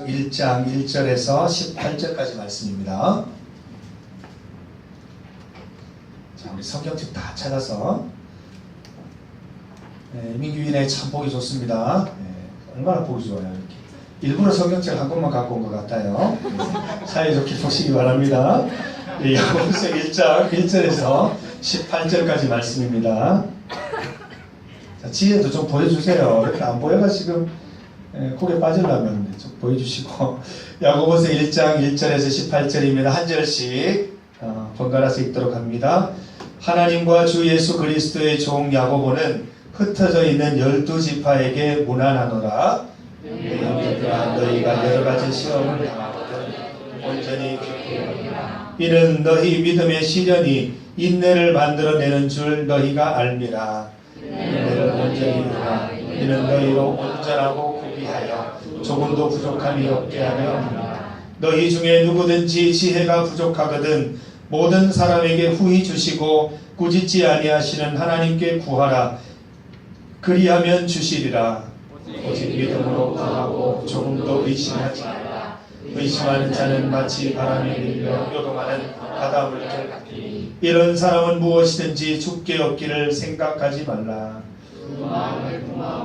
1장 1절에서 18절까지 말씀입니다. 자, 우리 성경책 다 찾아서 민규인의 참 보기 좋습니다. 얼마나 보기 좋아요. 이렇게. 일부러 성경책 한 권만 갖고 온 것 같아요. 사이좋게 보시기 바랍니다. 야고보서 1장 1절에서 18절까지 말씀입니다. 자, 지혜도 좀 보여주세요. 이렇게 안 보여가 지금 고개 빠지려면 좀 보여주시고. 야고보서 1장 1절에서 18절입니다. 한 절씩 번갈아서 읽도록 합니다. 하나님과 주 예수 그리스도의 종 야고보는 흩어져 있는 12지파에게 문안하노라. 내 형제들아, 너희가 여러가지 시험을 당하거든 온전히 기쁘리라. 이는 너희 믿음의 시련이 인내를 만들어내는 줄 너희가 알미라. 인내를 온전히 이루라. 이는 너희로 온전하고 구비하여 조금도 부족함이 없게 하려 합니다. 너희 중에 누구든지 지혜가 부족하거든 모든 사람에게 후히 주시고 꾸짖지 아니하시는 하나님께 구하라. 그리하면 주시리라. 오직 믿음으로 구하고 조금도 의심하지 말라. 의심하는 자는 마치 바람에 밀려 요동하는 바다물결 같으니 이런 사람은 무엇이든지 죽게 얻기를 생각하지 말라.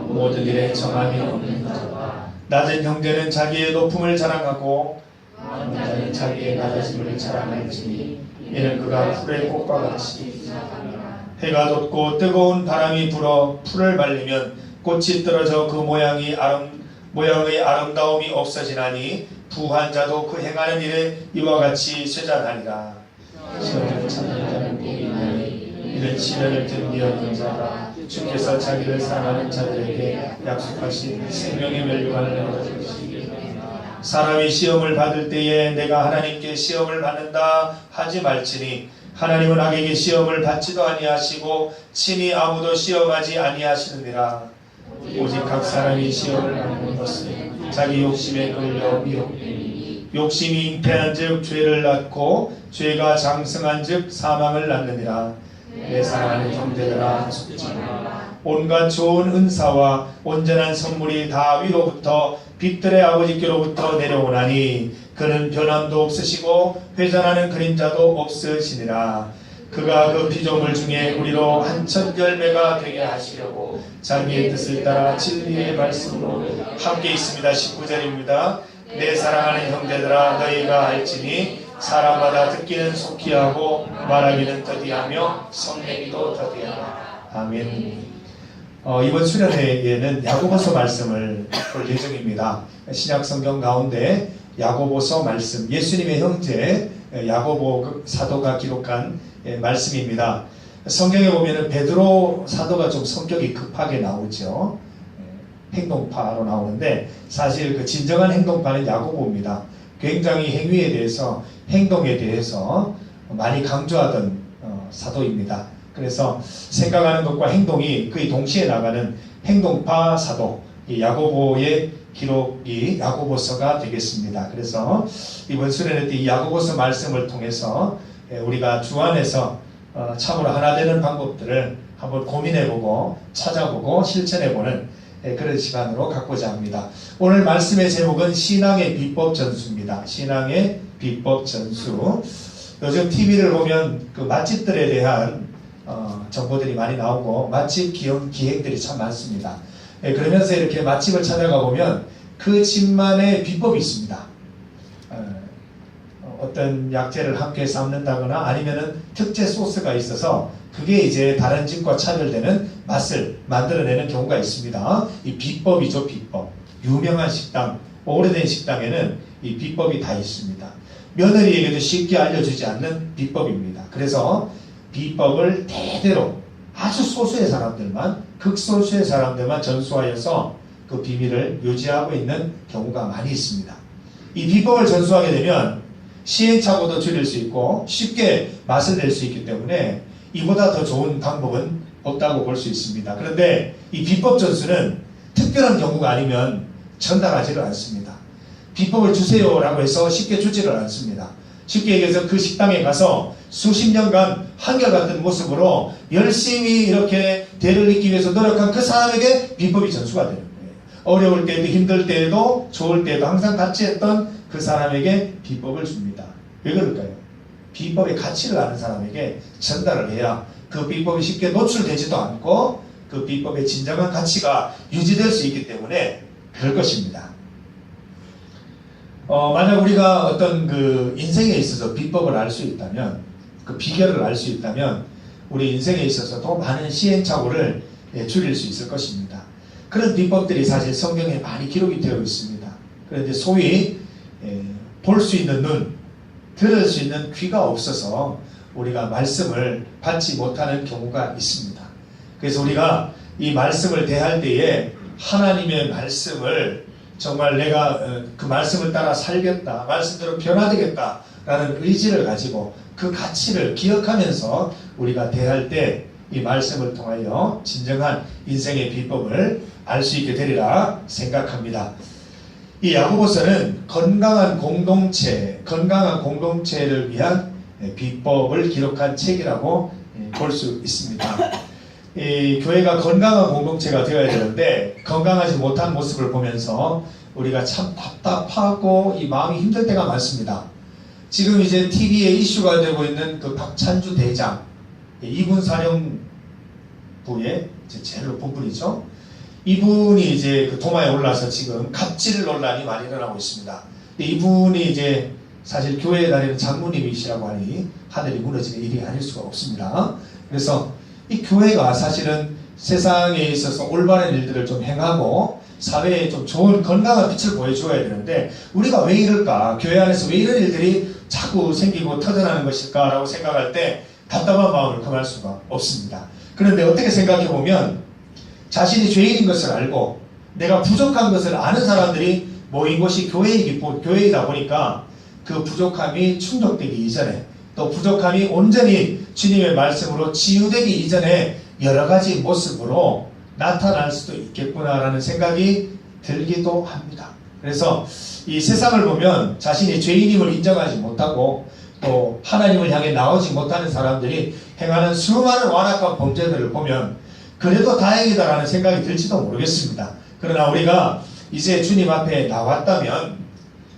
모든 일에 정함이 없는 자다. 낮은 형제는 자기의 높음을 자랑하고 많은 자는 자기의 낮아짐을 자랑할지니 이는 그가 풀의 꽃과 같이 해가 돋고 뜨거운 바람이 불어 풀을 말리면 꽃이 떨어져 그 모양의 아름다움이 없어지나니 부한 자도 그 행하는 일에 이와 같이 쇠잔하니라. 시험을 찾는 자는 복이 있나니 이는 시련을 견디었는 자가 주께서 자기를 사랑하는 자들에게 약속하신 생명의 멸류관을 얻을 것이기를. 사람이 시험을 받을 때에 내가 하나님께 시험을 받는다 하지 말지니 하나님은 악에게 시험을 받지도 아니하시고 친히 아무도 시험하지 아니하시느니라. 오직 각 사람이 시험을 받는 것은 자기 욕심에 끌려 미혹되니 욕심이 잉태한 즉 죄를 낳고 죄가 장성한 즉 사망을 낳느니라. 내 사랑하는 형제들아, 속지 말라. 온갖 좋은 은사와 온전한 선물이 다 위로부터 빛들의 아버지께로부터 내려오나니 그는 변함도 없으시고 회전하는 그림자도 없으시니라. 그가 그 피조물 중에 우리로 한첫 열매가 되게 하시려고 자기의 뜻을 따라 진리의 말씀으로 함께 있습니다. 19절입니다. 내 사랑하는 형제들아, 너희가 알지니 사람마다 듣기는 속히 하고 말하기는 더디하며 성내기도 더디하라. 아멘. 이번 수련회에는 야고보서 말씀을 볼 예정입니다. 신약성경 가운데 야고보서 말씀, 예수님의 형제 야고보 사도가 기록한 말씀입니다. 성경에 보면은 베드로 사도가 좀 성격이 급하게 나오죠. 행동파로 나오는데 사실 그 진정한 행동파는 야고보입니다. 굉장히 행위에 대해서, 행동에 대해서 많이 강조하던 사도입니다. 그래서 생각하는 것과 행동이 거의 동시에 나가는 행동파 사도, 이 야고보의 기록이 야고보서가 되겠습니다. 그래서 이번 수련회 때 이 야고보서 말씀을 통해서 우리가 주 안에서 참으로 하나 되는 방법들을 한번 고민해보고 찾아보고 실천해보는 그런 시간으로 갖고자 합니다. 오늘 말씀의 제목은 신앙의 비법 전수입니다. 신앙의 비법 전수. 요즘 TV를 보면 그 맛집들에 대한 정보들이 많이 나오고 맛집 기획들이 참 많습니다. 그러면서 이렇게 맛집을 찾아가 보면 그 집만의 비법이 있습니다. 어떤 약재를 함께 삶는다거나 아니면은 특제 소스가 있어서 그게 이제 다른 집과 차별되는 맛을 만들어내는 경우가 있습니다. 이 비법이죠, 비법. 유명한 식당, 오래된 식당에는 이 비법이 다 있습니다. 며느리에게도 쉽게 알려주지 않는 비법입니다. 그래서 비법을 대대로 아주 소수의 사람들만, 극소수의 사람들만 전수하여서 그 비밀을 유지하고 있는 경우가 많이 있습니다. 이 비법을 전수하게 되면 시행착오도 줄일 수 있고 쉽게 맛을 낼 수 있기 때문에 이보다 더 좋은 방법은 없다고 볼 수 있습니다. 그런데 이 비법 전수는 특별한 경우가 아니면 전달하지를 않습니다. 비법을 주세요라고 해서 쉽게 주지를 않습니다. 쉽게 얘기해서 그 식당에 가서 수십 년간 한결같은 모습으로 열심히 이렇게 대를 잇기 위해서 노력한 그 사람에게 비법이 전수가 되는 거예요. 어려울 때에도 힘들 때에도 좋을 때에도 항상 같이 했던 그 사람에게 비법을 줍니다. 왜 그럴까요? 비법의 가치를 아는 사람에게 전달을 해야 그 비법이 쉽게 노출되지도 않고 그 비법의 진정한 가치가 유지될 수 있기 때문에 그럴 것입니다. 만약 우리가 어떤 그 인생에 있어서 비법을 알 수 있다면, 그 비결을 알 수 있다면 우리 인생에 있어서 더 많은 시행착오를 줄일 수 있을 것입니다. 그런 비법들이 사실 성경에 많이 기록이 되어 있습니다. 그런데 소위 볼 수 있는 눈, 들을 수 있는 귀가 없어서 우리가 말씀을 받지 못하는 경우가 있습니다. 그래서 우리가 이 말씀을 대할 때에 하나님의 말씀을 정말 내가 그 말씀을 따라 살겠다, 말씀대로 변화되겠다 라는 의지를 가지고 그 가치를 기억하면서 우리가 대할 때 이 말씀을 통하여 진정한 인생의 비법을 알 수 있게 되리라 생각합니다. 이 야고보서는 건강한 공동체를 위한 비법을 기록한 책이라고 볼 수 있습니다. 이 교회가 건강한 공동체가 되어야 되는데 건강하지 못한 모습을 보면서 우리가 참 답답하고 이 마음이 힘들 때가 많습니다. 지금 이제 TV에 이슈가 되고 있는 그 박찬주 대장, 이군 사령부의 제일 높은 분이죠. 이분이 이제 그 도마에 올라서 지금 갑질 논란이 많이 일어나고 있습니다. 이분이 이제 사실 교회에 다니는 장로님이시라고 하니 하늘이 무너지는 일이 아닐 수가 없습니다. 그래서 이 교회가 사실은 세상에 있어서 올바른 일들을 좀 행하고 사회에 좀 좋은 건강한 빛을 보여줘야 되는데 우리가 왜 이럴까? 교회 안에서 왜 이런 일들이 자꾸 생기고 터져나는 것일까? 라고 생각할 때 답답한 마음을 금할 수가 없습니다. 그런데 어떻게 생각해보면 자신이 죄인인 것을 알고 내가 부족한 것을 아는 사람들이 모인 곳이 교회이다 보니까 그 부족함이 충족되기 이전에 또 부족함이 온전히 주님의 말씀으로 치유되기 이전에 여러 가지 모습으로 나타날 수도 있겠구나라는 생각이 들기도 합니다. 그래서 이 세상을 보면 자신이 죄인임을 인정하지 못하고 또 하나님을 향해 나오지 못하는 사람들이 행하는 수많은 완악한 범죄들을 보면 그래도 다행이다라는 생각이 들지도 모르겠습니다. 그러나 우리가 이제 주님 앞에 나왔다면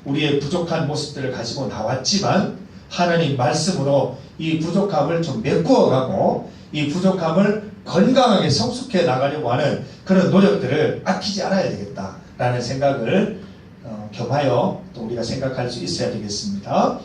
우리의 부족한 모습들을 가지고 나왔지만 하나님 말씀으로 이 부족함을 좀 메꾸어가고 이 부족함을 건강하게 성숙해 나가려고 하는 그런 노력들을 아끼지 않아야 되겠다라는 생각을 겸하여 또 우리가 생각할 수 있어야 되겠습니다.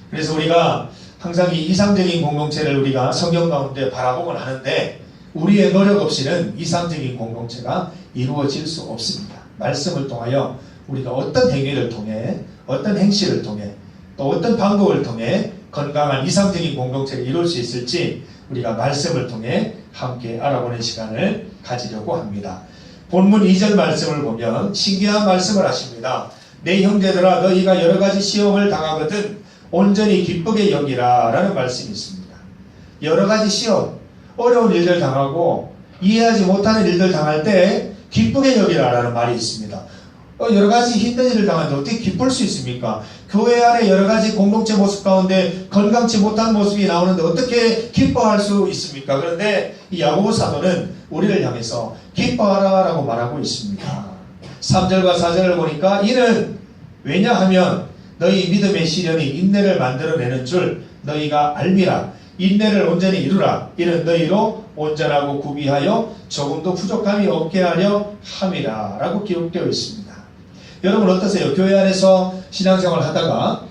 그래서 우리가 항상 이 이상적인 공동체를 우리가 성경 가운데 바라보곤 하는데 우리의 노력 없이는 이상적인 공동체가 이루어질 수 없습니다. 말씀을 통하여 우리가 어떤 행위를 통해 어떤 행실을 통해 또 어떤 방법을 통해 건강한 이상적인 공동체를 이룰 수 있을지 우리가 말씀을 통해 함께 알아보는 시간을 가지려고 합니다. 본문 2절 말씀을 보면 신기한 말씀을 하십니다. 내 형제들아 너희가 여러 가지 시험을 당하거든 온전히 기쁘게 여기라 라는 말씀이 있습니다. 여러 가지 시험, 어려운 일들 당하고 이해하지 못하는 일들 당할 때 기쁘게 여기라 라는 말이 있습니다. 여러 가지 힘든 일을 당하는데 어떻게 기쁠 수 있습니까? 교회 안에 여러 가지 공동체 모습 가운데 건강치 못한 모습이 나오는데 어떻게 기뻐할 수 있습니까? 그런데 이 야고보 사도는 우리를 향해서 기뻐하라 라고 말하고 있습니다. 3절과 4절을 보니까 이는 왜냐하면 너희 믿음의 시련이 인내를 만들어내는 줄 너희가 알미라. 인내를 온전히 이루라. 이는 너희로 온전하고 구비하여 조금도 부족함이 없게 하려 함이라 라고 기록되어 있습니다. 여러분 어떠세요? 교회 안에서 신앙생활을 하다가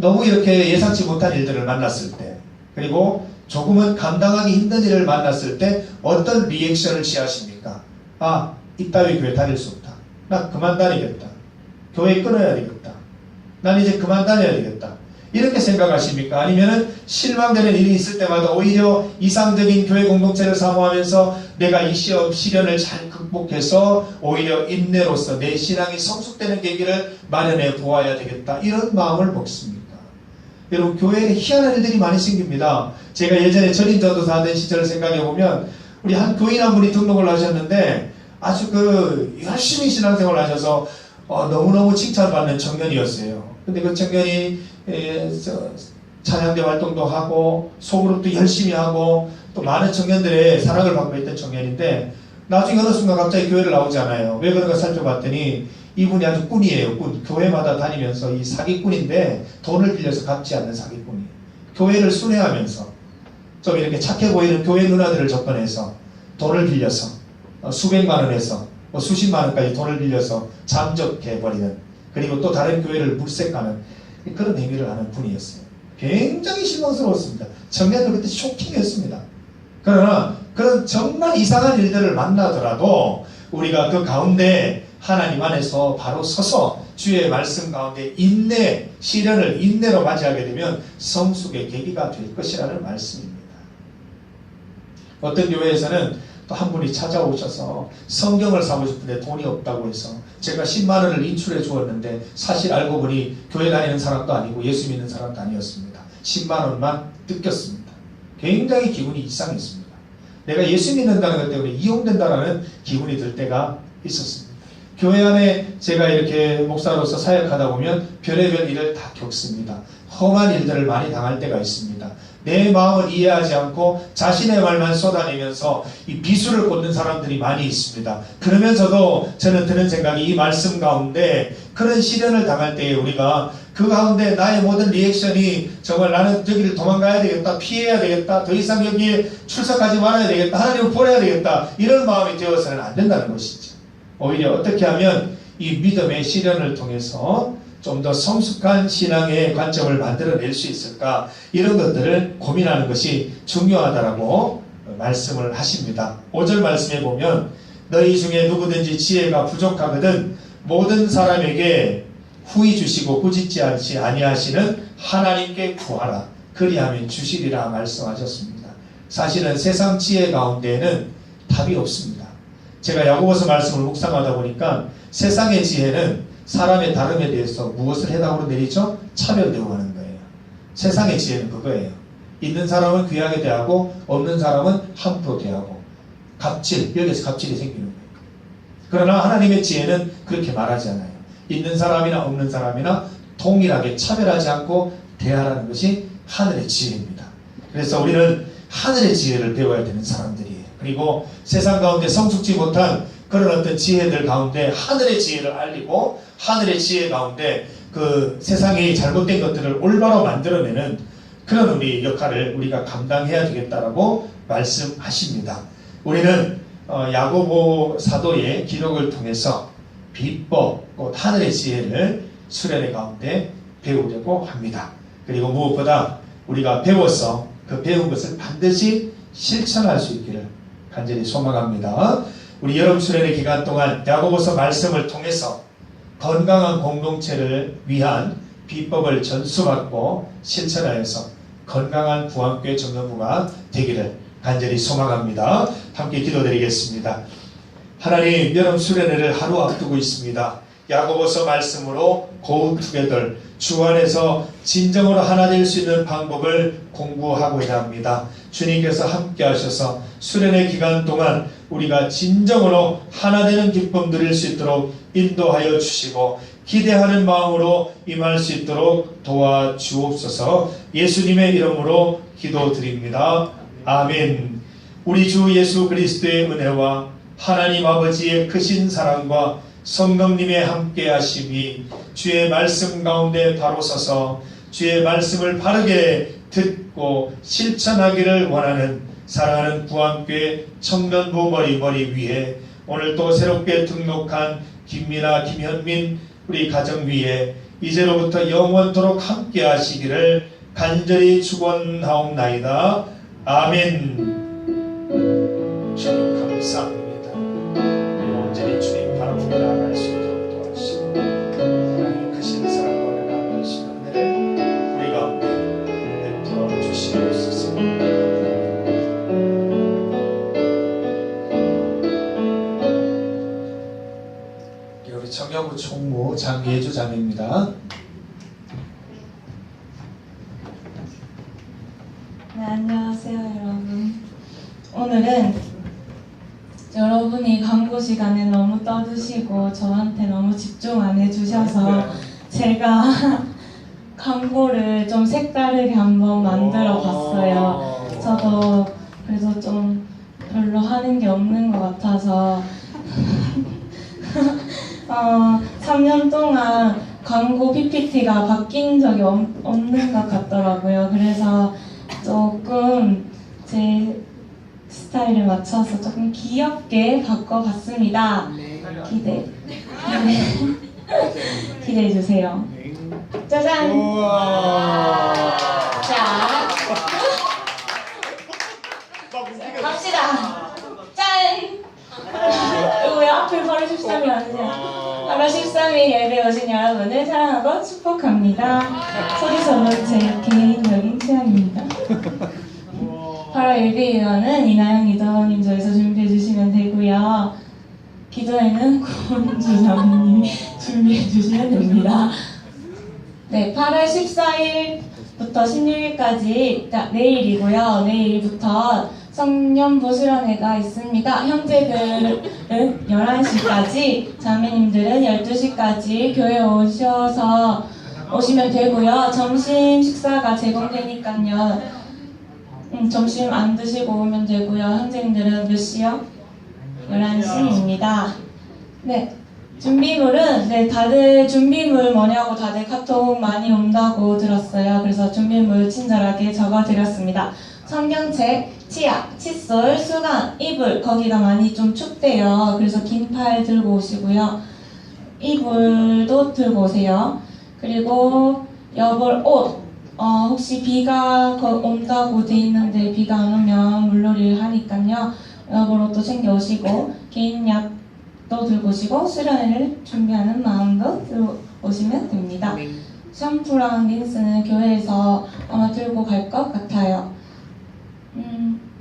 너무 이렇게 예상치 못한 일들을 만났을 때 그리고 조금은 감당하기 힘든 일을 만났을 때 어떤 리액션을 취하십니까? 아, 이따위 교회 다닐 수 없다. 나 그만 다니겠다. 교회 끊어야 되겠다. 난 이제 그만 다녀야 되겠다. 이렇게 생각하십니까? 아니면은 실망되는 일이 있을 때마다 오히려 이상적인 교회 공동체를 사모하면서 내가 이 시련을 잘 극복해서 오히려 인내로서 내 신앙이 성숙되는 계기를 마련해 보아야 되겠다. 이런 마음을 먹습니까? 여러분 교회에 희한한 일들이 많이 생깁니다. 제가 예전에 전임 전도사 하던 시절을 생각해보면 우리 한 교인 한 분이 등록을 하셨는데 아주 열심히 신앙생활을 하셔서 너무너무 칭찬받는 청년이었어요. 근데 그 청년이 찬양대 활동도 하고 소그룹도 열심히 하고 또 많은 청년들의 사랑을 받고 있던 청년인데 나중에 어느 순간 갑자기 교회를 나오잖아요. 왜 그런가 살펴봤더니 이분이 아주 꾼이에요. 꾼. 교회마다 다니면서 이 사기꾼인데 돈을 빌려서 갚지 않는 사기꾼이에요. 교회를 순회하면서 좀 이렇게 착해 보이는 교회 누나들을 접근해서 돈을 빌려서 수백만 원에서 수십만 원까지 돈을 빌려서 잠적해버리는, 그리고 또 다른 교회를 물색하는 그런 행위를 하는 분이었어요. 굉장히 실망스러웠습니다. 청년들 그때 쇼킹했습니다. 그러나 그런 정말 이상한 일들을 만나더라도 우리가 그 가운데 하나님 안에서 바로 서서 주의 말씀 가운데 인내, 시련을 인내로 맞이하게 되면 성숙의 계기가 될 것이라는 말씀입니다. 어떤 교회에서는 또 한 분이 찾아오셔서 성경을 사고 싶은데 돈이 없다고 해서 제가 10만 원을 인출해 주었는데 사실 알고 보니 교회 다니는 사람도 아니고 예수 믿는 사람도 아니었습니다. 10만 원만 뜯겼습니다. 굉장히 기분이 이상했습니다. 내가 예수 믿는다는 것 때문에 이용된다는 기분이 들 때가 있었습니다. 교회 안에 제가 이렇게 목사로서 사역하다 보면 별의별 일을 다 겪습니다. 험한 일들을 많이 당할 때가 있습니다. 내 마음을 이해하지 않고 자신의 말만 쏟아내면서 이 비수를 꽂는 사람들이 많이 있습니다. 그러면서도 저는 드는 생각이, 이 말씀 가운데 그런 시련을 당할 때에 우리가 그 가운데 나의 모든 리액션이 정말 나는 저기를 도망가야 되겠다, 피해야 되겠다, 더 이상 여기에 출석하지 말아야 되겠다, 하나님을 버려야 되겠다, 이런 마음이 되어서는 안 된다는 것이죠. 오히려 어떻게 하면 이 믿음의 시련을 통해서 좀 더 성숙한 신앙의 관점을 만들어낼 수 있을까, 이런 것들을 고민하는 것이 중요하다라고 말씀을 하십니다. 5절 말씀에 보면 너희 중에 누구든지 지혜가 부족하거든 모든 사람에게 후히 주시고 꾸짖지 아니하시는 하나님께 구하라, 그리하면 주시리라 말씀하셨습니다. 사실은 세상 지혜 가운데에는 답이 없습니다. 제가 야고보서 말씀을 묵상하다 보니까 세상의 지혜는 사람의 다름에 대해서 무엇을 해답으로 내리죠? 차별 대우하는 거예요. 세상의 지혜는 그거예요. 있는 사람은 귀하게 대하고 없는 사람은 함부로 대하고, 갑질, 여기서 갑질이 생기는 거예요. 그러나 하나님의 지혜는 그렇게 말하지 않아요. 있는 사람이나 없는 사람이나 동일하게 차별하지 않고 대하라는 것이 하늘의 지혜입니다. 그래서 우리는 하늘의 지혜를 배워야 되는 사람들이에요. 그리고 세상 가운데 성숙지 못한 그런 어떤 지혜들 가운데 하늘의 지혜를 알리고, 하늘의 지혜 가운데 그 세상의 잘못된 것들을 올바로 만들어내는 그런 우리 역할을 우리가 감당해야 되겠다라고 말씀하십니다. 우리는 야고보 사도의 기록을 통해서 비법, 곧 하늘의 지혜를 수련회 가운데 배우려고 합니다. 그리고 무엇보다 우리가 배워서 그 배운 것을 반드시 실천할 수 있기를 간절히 소망합니다. 우리 여름 수련회 기간 동안 야고보서 말씀을 통해서 건강한 공동체를 위한 비법을 전수받고 실천하여서 건강한 구원교회 청년부가 되기를 간절히 소망합니다. 함께 기도드리겠습니다. 하나님, 여름 수련회를 하루 앞두고 있습니다. 야고보서 말씀으로 go together, 주 안에서 진정으로 하나 될 수 있는 방법을 공부하고자 합니다. 주님께서 함께 하셔서 수련회 기간 동안 우리가 진정으로 하나 되는 기쁨 누릴 수 있도록 인도하여 주시고, 기대하는 마음으로 임할 수 있도록 도와주옵소서. 예수님의 이름으로 기도드립니다. 아멘. 우리 주 예수 그리스도의 은혜와 하나님 아버지의 크신 사랑과 성령님의 함께 하심이 주의 말씀 가운데 바로 서서 주의 말씀을 바르게 듣고 실천하기를 원하는 사랑하는 구원교회 청년부 머리 위에 오늘 또 새롭게 등록한 김민아, 김현민 우리 가정 위에 이제로부터 영원토록 함께 하시기를 간절히 축원하옵나이다. 아멘. 주님 감사합니다. 온전히 주님 바라보고 나아갈 수 있도록 도와주시고, 하나님 크신 사랑과 은혜가 하시는 은혜를 우리 가운데 베풀어 주시옵소서. 우리 청년부 총무 장예주 장입니다. 네, 안녕하세요 여러분. 오늘은 여러분이 광고 시간에 너무 떠드시고 저한테 너무 집중 안 해주셔서 제가 광고를 좀 색다르게 한번 만들어 봤어요. 저도 그래서 좀 별로 하는 게 없는 것 같아서 3년 동안 광고 PPT가 바뀐 적이 없는 것 같더라고요. 그래서 조금 제 스타일에 맞춰서 조금 귀엽게 바꿔봤습니다. 기대해 주세요. 짜잔! 자, 갑시다. 짠! 이거 왜 앞에 8월 13일 아니냐? 8월 13일 예배 오신 여러분을 사랑하고 축복합니다. 소리서는 제 개인적인 취향입니다. 8월 예배위원은 이나영 리더님 저에서 준비해 주시면 되고요. 기도에는 권주 자매님이 준비해 주시면 됩니다. 네, 8월 14일부터 16일까지 내일이고요. 내일부터 성년부 수련회가 있습니다. 형제들은 11시까지, 자매님들은 12시까지 교회에 오시면 되고요. 점심 식사가 제공되니까요. 점심 안 드시고 오면 되고요. 형제님들은 몇 시요? 11시입니다. 네. 준비물은 다들 준비물 뭐냐고 다들 카톡 많이 온다고 들었어요. 그래서 준비물 친절하게 적어드렸습니다. 성경책, 치약, 칫솔, 수건, 이불 거기가 많이 좀 춥대요. 그래서 긴 팔 들고 오시고요. 이불도 들고 오세요. 그리고 여벌 옷 혹시 비가 온다고 돼 있는데 비가 안 오면 물놀이를 하니까요. 여벌 옷도 챙겨 오시고 개인 약도 들고 오시고 수련회를 준비하는 마음도 들고 오시면 됩니다. 샴푸랑 린스는 교회에서 아마 들고 갈 것 같아요.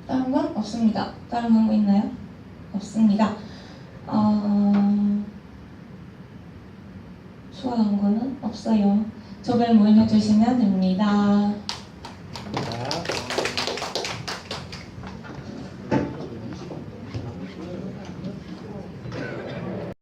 다른 건 없습니다. 다른 광고 있나요? 없습니다. 추가 광고는 없어요. 조별 모임 해주시면 됩니다.